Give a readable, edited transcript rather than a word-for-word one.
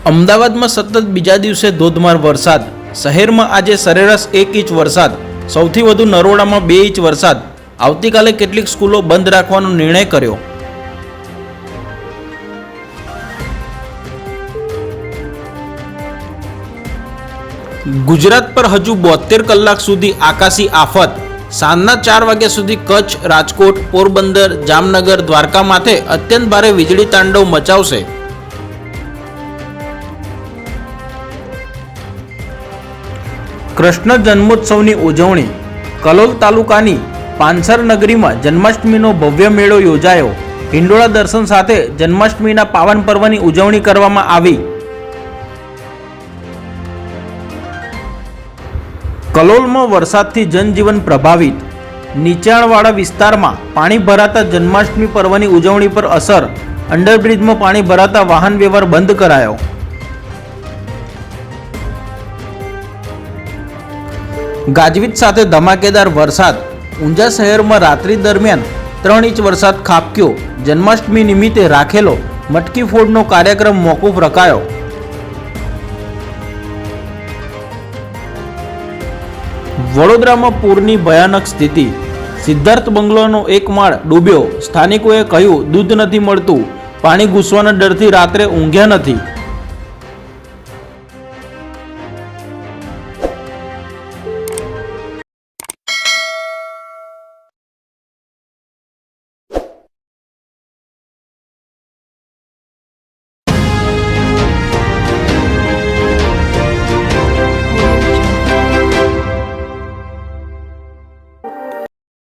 અમદાવાદમાં સતત બીજા દિવસે ધોધમાર વરસાદ। શહેરમાં આજે સરેરાશ 1 ઇંચ વરસાદ, સૌથી વધુ નરોડામાં 2 ઇંચ વરસાદ। આવતીકાલે કેટલીક સ્કૂલો બંધ રાખવાનો નિર્ણય કર્યો। ગુજરાત પર હજુ 72 કલાક સુધી આકાશી આફત। સાંજના 4 વાગ્યા સુધી કચ્છ, રાજકોટ, પોરબંદર, જામનગર, દ્વારકા માથે અત્યંત ભારે વીજળી તાંડવ મચાવશે। કૃષ્ણ જન્મોત્સવની ઉજવણી। કલોલ તાલુકાની પાનસર નગરીમાં જન્માષ્ટમીનો ભવ્ય મેળો યોજાયો। હિંડોળા દર્શન સાથે જન્માષ્ટમીના પાવન પર્વની ઉજવણી કરવામાં આવી। કલોલમાં વરસાદથી જનજીવન પ્રભાવિત। નીચાણવાળા વિસ્તારમાં પાણી ભરાતા જન્માષ્ટમી પર્વની ઉજવણી પર અસર। અંડરબ્રિજમાં પાણી ભરાતા વાહન વ્યવહાર બંધ કરાયો। ગાજવીજ સાથે ધમાકેદાર વરસાદ। ઊંઝા શહેરમાં રાત્રિ દરમિયાન 3 ઇંચ વરસાદ ખાબક્યો। જન્માષ્ટમી નિમિત્તે રાખેલો મટકી ફોડનો કાર્યક્રમ મોકૂફ રખાયો। વડોદરામાં પૂરની ભયાનક સ્થિતિ। સિદ્ધાર્થ બંગલોનો એક માળ ડૂબ્યો। સ્થાનિકોએ કહ્યું દૂધ નથી મળતું, પાણી ઘૂસવાના ડરથી રાત્રે ઊંઘ્યા નથી।